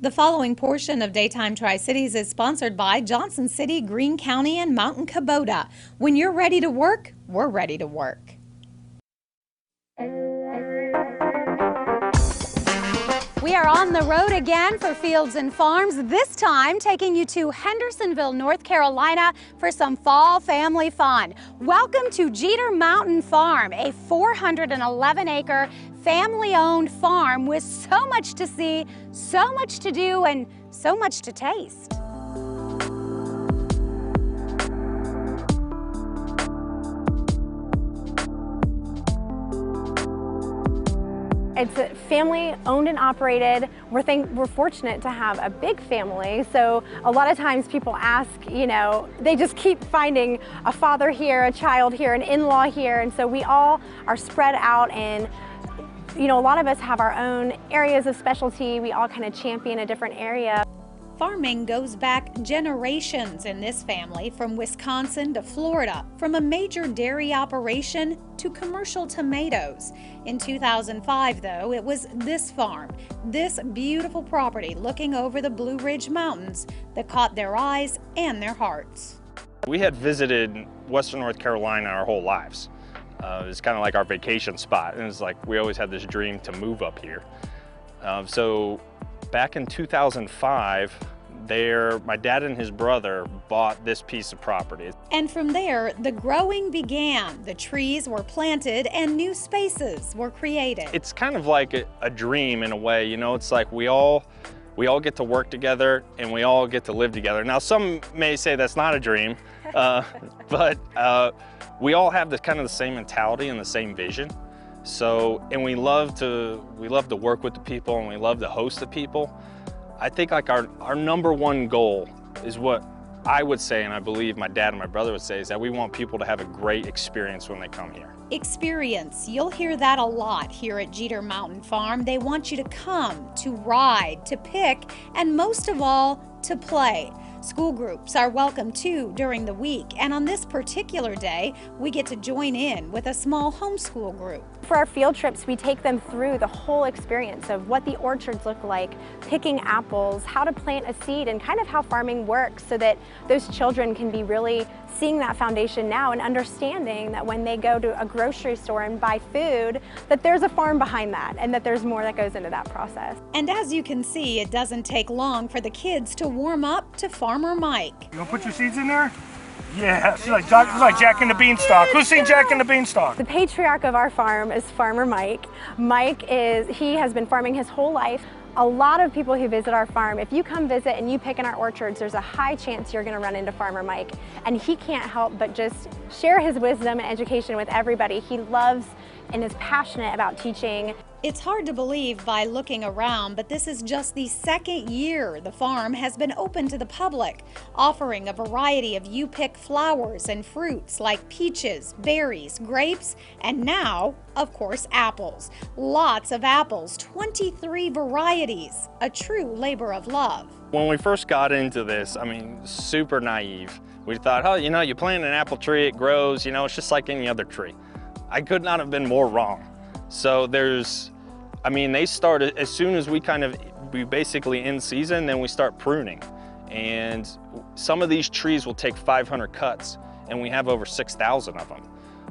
The following portion of Daytime Tri-Cities is sponsored by Johnson City, Greene County, and Mountain Kubota. When you're ready to work, we're ready to work. We are on the road again for Fields and Farms, this time taking you to Hendersonville, North Carolina for some fall family fun. Welcome to Jeter Mountain Farm, a 411-acre family-owned farm with so much to see, so much to do, and so much to taste. It's family owned and operated. We're fortunate to have a big family. So a lot of times people ask, they just keep finding a father here, a child here, an in-law here. And so we all are spread out, and a lot of us have our own areas of specialty. We all kind of champion a different area. Farming goes back generations in this family, from Wisconsin to Florida, from a major dairy operation to commercial tomatoes. In 2005, though, it was this farm, this beautiful property looking over the Blue Ridge Mountains, that caught their eyes and their hearts. We had visited Western North Carolina our whole lives. It was kind of like our vacation spot, and it's like we always had this dream to move up here. So back in 2005, my dad and his brother bought this piece of property. And from there, the growing began. The trees were planted and new spaces were created. It's kind of like a dream in a way, it's like we all get to work together and we all get to live together. Now, some may say that's not a dream, but we all have the same mentality and the same vision. So, and we love to work with the people, and we love to host the people. I think like our number one goal is what I would say, and I believe my dad and my brother would say, is that we want people to have a great experience when they come here. Experience. You'll hear that a lot here at Jeter Mountain Farm. They want you to come, to ride, to pick, and most of all, to play. School groups are welcome too during the week, and on this particular day, we get to join in with a small homeschool group. For our field trips, we take them through the whole experience of what the orchards look like, picking apples, how to plant a seed, and kind of how farming works, so that those children can be really seeing that foundation now and understanding that when they go to a grocery store and buy food, that there's a farm behind that and that there's more that goes into that process. And as you can see, it doesn't take long for the kids to warm up to Farmer Mike. You want to put your seeds in there? Yeah, it's like Jack and the Beanstalk. Who's seen Jack and the Beanstalk? The patriarch of our farm is Farmer Mike. He has been farming his whole life. A lot of people who visit our farm, if you come visit and you pick in our orchards, there's a high chance you're going to run into Farmer Mike. And he can't help but just share his wisdom and education with everybody. He loves and is passionate about teaching. It's hard to believe by looking around, but this is just the second year the farm has been open to the public, offering a variety of you-pick flowers and fruits like peaches, berries, grapes, and now, of course, apples. Lots of apples, 23 varieties, a true labor of love. When we first got into this, super naive. We thought, you plant an apple tree, it grows, it's just like any other tree. I could not have been more wrong. So they started, as soon as we basically in season, then we start pruning. And some of these trees will take 500 cuts, and we have over 6,000 of them.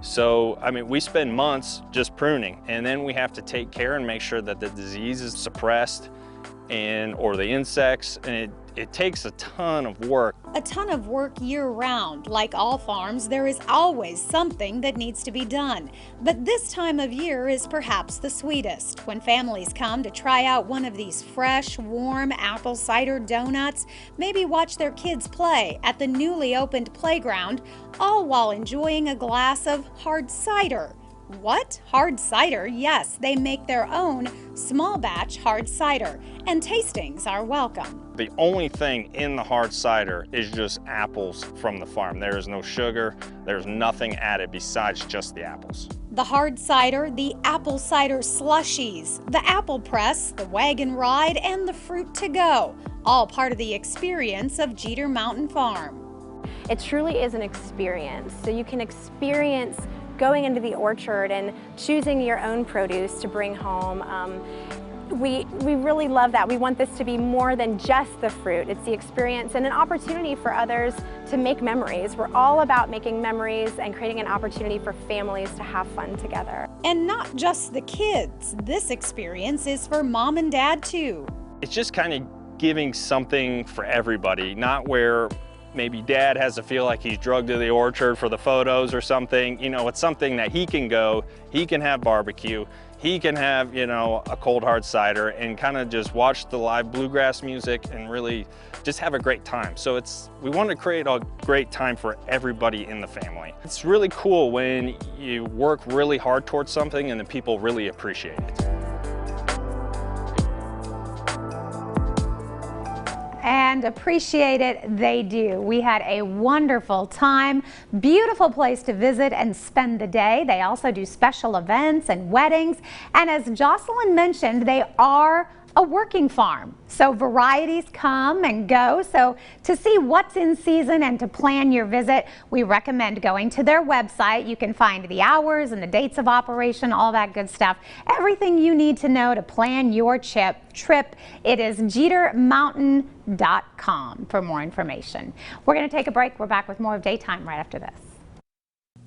So, we spend months just pruning, and then we have to take care and make sure that the disease is suppressed or the insects, and it takes a ton of work. A ton of work year-round. Like all farms, there is always something that needs to be done. But this time of year is perhaps the sweetest, when families come to try out one of these fresh, warm apple cider donuts, maybe watch their kids play at the newly opened playground, all while enjoying a glass of hard cider. What? Hard cider? Yes, they make their own small batch hard cider, and tastings are welcome. The only thing in the hard cider is just apples from the farm. There is no sugar, there's nothing added besides just the apples. The hard cider, the apple cider slushies, the apple press, the wagon ride, and the fruit to go, all part of the experience of Jeter Mountain Farm. It truly is an experience. So you can experience going into the orchard and choosing your own produce to bring home. we really love that. We want this to be more than just the fruit. It's the experience and an opportunity for others to make memories. We're all about making memories and creating an opportunity for families to have fun together. And not just the kids. This experience is for mom and dad too. It's just kind of giving something for everybody, not where maybe dad has to feel like he's drugged to the orchard for the photos or something. You know, it's something that he can go, he can have barbecue, he can have, you know, a cold hard cider and kind of just watch the live bluegrass music and really just have a great time. So we want to create a great time for everybody in the family. It's really cool when you work really hard towards something and the people really appreciate it. And appreciate it, they do. We had a wonderful time, beautiful place to visit and spend the day. They also do special events and weddings. And as Jocelyn mentioned, they are a working farm. So varieties come and go. So to see what's in season and to plan your visit, we recommend going to their website. You can find the hours and the dates of operation, all that good stuff. Everything you need to know to plan your trip. It is JeterMountain.com for more information. We're going to take a break. We're back with more of Daytime right after this.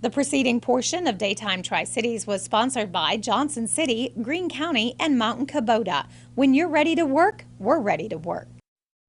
The preceding portion of Daytime Tri-Cities was sponsored by Johnson City, Greene County, and Mountain Kubota. When you're ready to work, we're ready to work.